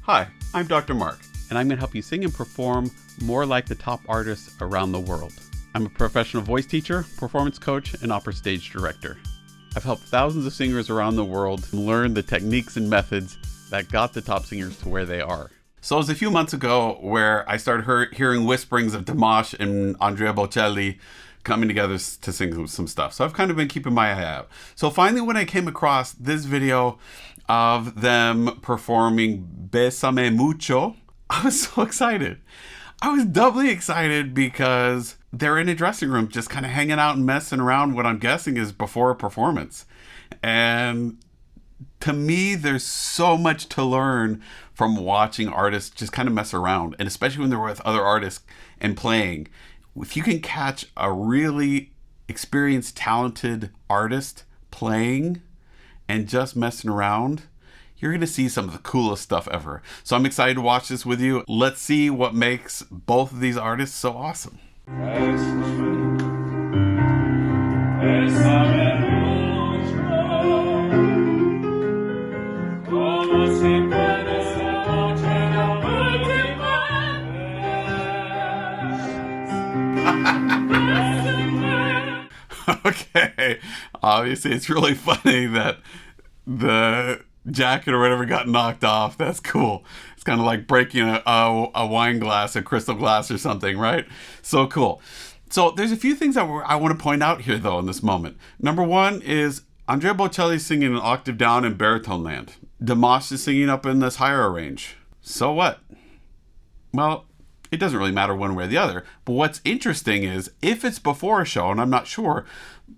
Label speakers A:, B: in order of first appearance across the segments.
A: Hi, I'm Dr. Mark, and I'm going to help you sing and perform more like the top artists around the world. I'm a professional voice teacher, performance coach, and opera stage director. I've helped thousands of singers around the world learn the techniques and methods that got the top singers to where they are. So it was a few months ago where I started hearing whisperings of Dimash and Andrea Bocelli coming together to sing some stuff. So I've kind of been keeping my eye out. So finally, when I came across this video of them performing Besame Mucho, I was so excited. I was doubly excited because they're in a dressing room just kind of hanging out and messing around what I'm guessing is before a performance. And to me, there's so much to learn from watching artists just kind of mess around, and especially when they're with other artists and playing. If you can catch a really experienced, talented artist playing and just messing around, you're going to see some of the coolest stuff ever. So I'm excited to watch this with you. Let's see what makes both of these artists so awesome. Okay, obviously it's really funny that the jacket or whatever got knocked off. That's cool. It's kind of like breaking a wine glass, a crystal glass or something, right? So cool. So there's a few things that I want to point out here though in this moment. Number one is Andrea Bocelli singing an octave down in baritone land. Dimash is singing up in this higher range. So what? Well, it doesn't really matter one way or the other. But what's interesting is if it's before a show, and I'm not sure,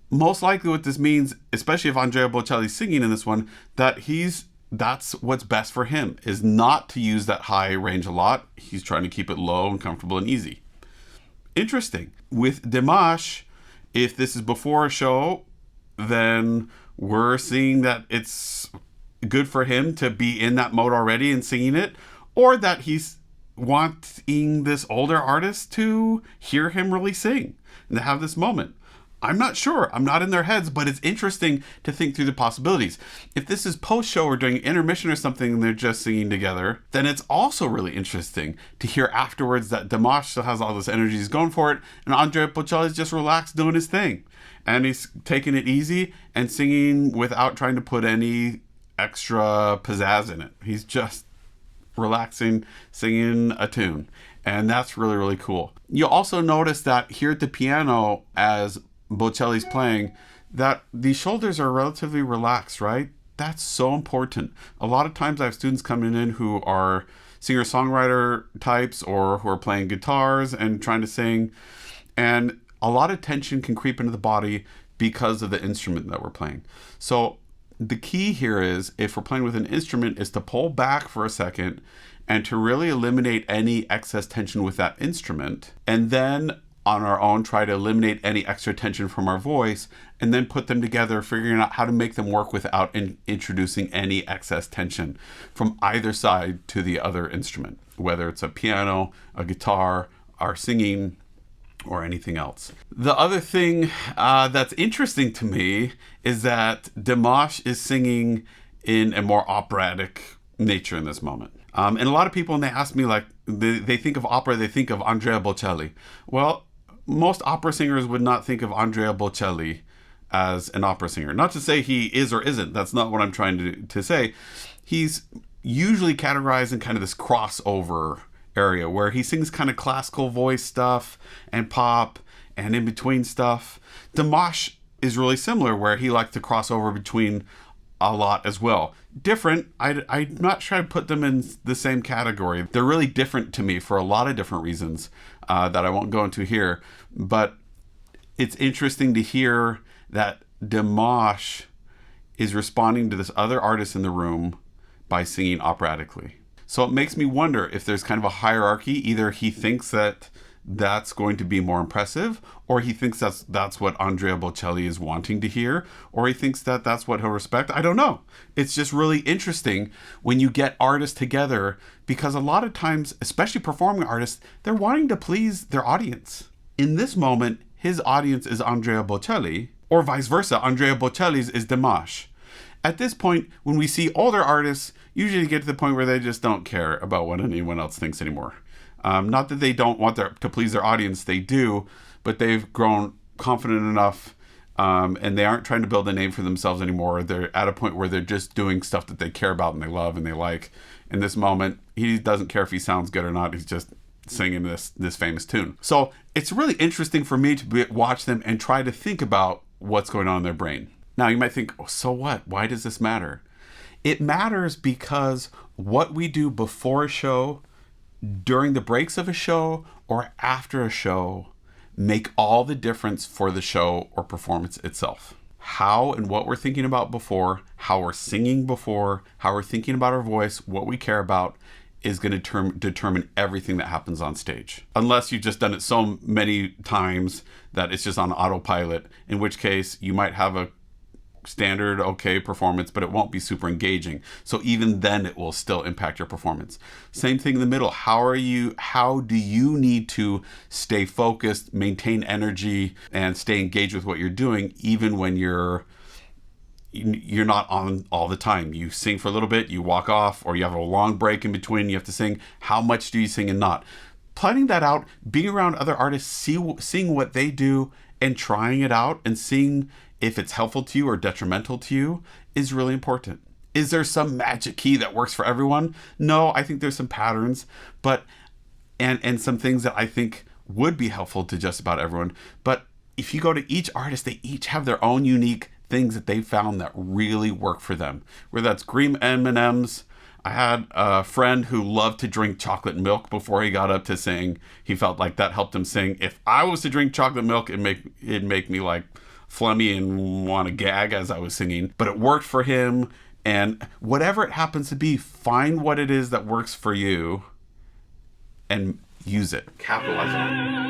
A: most likely what this means, especially if Andrea Bocelli's singing in this one, that's what's best for him, is not to use that high range a lot. He's trying to keep it low and comfortable and easy. Interesting. With Dimash, if this is before a show, then we're seeing that it's good for him to be in that mode already and singing it, or that he's wanting this older artist to hear him really sing and to have this moment. I'm not sure. I'm not in their heads, but it's interesting to think through the possibilities. If this is post-show or during intermission or something and they're just singing together, then it's also really interesting to hear afterwards that Dimash still has all this energy, he's going for it, and Andrea Bocelli's just relaxed doing his thing. And he's taking it easy and singing without trying to put any extra pizzazz in it. He's just relaxing, singing a tune. And that's really, really cool. You'll also notice that here at the piano, as Bocelli's playing, that the shoulders are relatively relaxed, right? That's so important. A lot of times I have students coming in who are singer-songwriter types or who are playing guitars and trying to sing, and a lot of tension can creep into the body because of the instrument that we're playing. So the key here is, if we're playing with an instrument, is to pull back for a second and to really eliminate any excess tension with that instrument, and then on our own try to eliminate any extra tension from our voice, and then put them together, figuring out how to make them work without introducing any excess tension from either side to the other instrument, whether it's a piano, a guitar, our singing, or anything else. The other thing that's interesting to me is that Dimash is singing in a more operatic nature in this moment. And a lot of people, when they ask me, like, they think of opera, they think of Andrea Bocelli. Well, most opera singers would not think of Andrea Bocelli as an opera singer. Not to say he is or isn't. That's not what I'm trying to say. He's usually categorized in kind of this crossover area where he sings kind of classical voice stuff and pop and in between stuff. Dimash is really similar, where he likes to cross over between a lot as well. Different. I'm not sure I'd put them in the same category. They're really different to me for a lot of different reasons that I won't go into here. But it's interesting to hear that Dimash is responding to this other artist in the room by singing operatically. So it makes me wonder if there's kind of a hierarchy. Either he thinks that that's going to be more impressive, or he thinks that's what Andrea Bocelli is wanting to hear, or he thinks that that's what he'll respect. I don't know. It's just really interesting when you get artists together, because a lot of times, especially performing artists, they're wanting to please their audience. In this moment, his audience is Andrea Bocelli, or vice versa, Andrea Bocelli's is Dimash. At this point, when we see older artists, usually get to the point where they just don't care about what anyone else thinks anymore. Not that they don't want to please their audience, they do, but they've grown confident enough, and they aren't trying to build a name for themselves anymore. They're at a point where they're just doing stuff that they care about and they love and they like. In this moment, he doesn't care if he sounds good or not. He's just singing this famous tune. So it's really interesting for me to watch them and try to think about what's going on in their brain. Now you might think, oh, so what? Why does this matter? It matters because what we do before a show, during the breaks of a show, or after a show make all the difference for the show or performance itself. How and what we're thinking about before, how we're singing before, how we're thinking about our voice, what we care about is going to determine everything that happens on stage. Unless you've just done it so many times that it's just on autopilot, in which case you might have a standard okay performance, but it won't be super engaging. So even then it will still impact your performance. Same thing in the middle. How do you need to stay focused, maintain energy, and stay engaged with what you're doing even when you're not on all the time? You sing for a little bit, you walk off, or you have a long break in between, you have to sing. How much do you sing and not? Planning that out, being around other artists, seeing what they do and trying it out and seeing if it's helpful to you or detrimental to you is really important. Is there some magic key that works for everyone? No, I think there's some patterns, but and some things that I think would be helpful to just about everyone. But if you go to each artist, they each have their own unique things that they found that really work for them. Whether that's green M&Ms. I had a friend who loved to drink chocolate milk before he got up to sing. He felt like that helped him sing. If I was to drink chocolate milk, it'd make me like phlegmy and want to gag as I was singing. But it worked for him. And whatever it happens to be, find what it is that works for you and use it. Capitalize on it.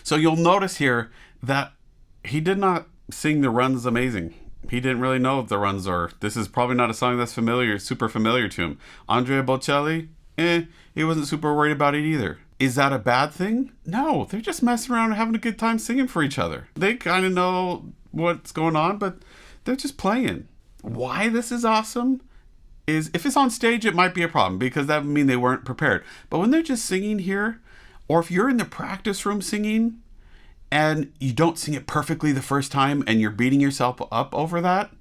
A: So you'll notice here that he did not sing the runs amazing. He didn't really know if the runs are. This is probably not a song that's super familiar to him. Andrea Bocelli, he wasn't super worried about it either. Is that a bad thing? No, they're just messing around and having a good time singing for each other. They kind of know what's going on, but they're just playing. Why this is awesome is if it's on stage, it might be a problem because that would mean they weren't prepared. But when they're just singing here, or if you're in the practice room singing and you don't sing it perfectly the first time and you're beating yourself up over that,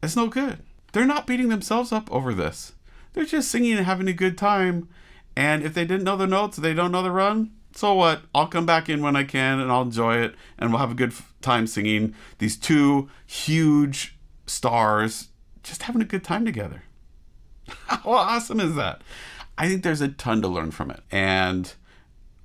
A: it's no good. They're not beating themselves up over this. They're just singing and having a good time. And if they didn't know the notes, they don't know the run, so what? I'll come back in when I can and I'll enjoy it and we'll have a good time singing. These two huge stars just having a good time together. How awesome is that? I think there's a ton to learn from it. And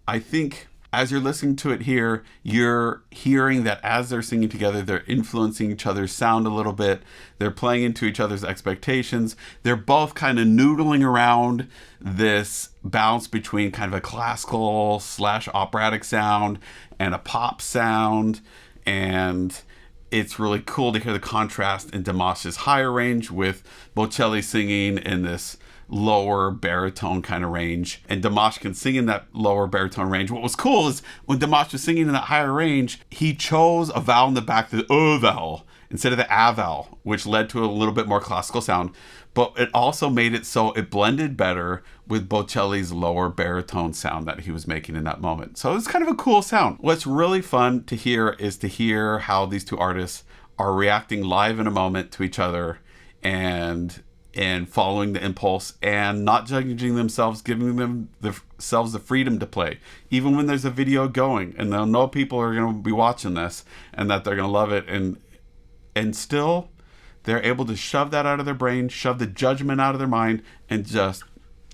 A: I think as you're listening to it here, you're hearing that as they're singing together, they're influencing each other's sound a little bit. They're playing into each other's expectations. They're both kind of noodling around this balance between kind of a classical / operatic sound and a pop sound. And it's really cool to hear the contrast in Dimash's higher range with Bocelli singing in this lower baritone kind of range, and Dimash can sing in that lower baritone range. What was cool is when Dimash was singing in that higher range, he chose a vowel in the back, the vowel, instead of the a vowel, which led to a little bit more classical sound, but it also made it so it blended better with Bocelli's lower baritone sound that he was making in that moment. So it's kind of a cool sound. What's really fun to hear is to hear how these two artists are reacting live in a moment to each other and following the impulse and not judging themselves, giving themselves the freedom to play. Even when there's a video going and they'll know people are going to be watching this and that they're going to love it, and still they're able to shove that out of their brain, shove the judgment out of their mind, and just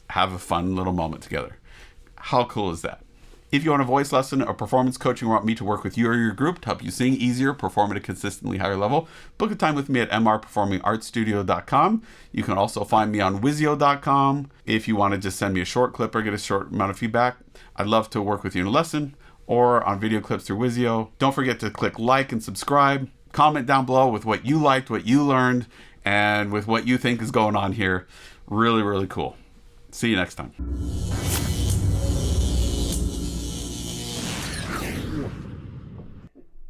A: have a fun little moment together. How cool is that? If you want a voice lesson or performance coaching or want me to work with you or your group to help you sing easier, perform at a consistently higher level, book a time with me at mrperformingartstudio.com. You can also find me on wizio.com if you want to just send me a short clip or get a short amount of feedback. I'd love to work with you in a lesson or on video clips through Wizio. Don't forget to click like and subscribe. Comment down below with what you liked, what you learned, and with what you think is going on here. Really, really cool. See you next time.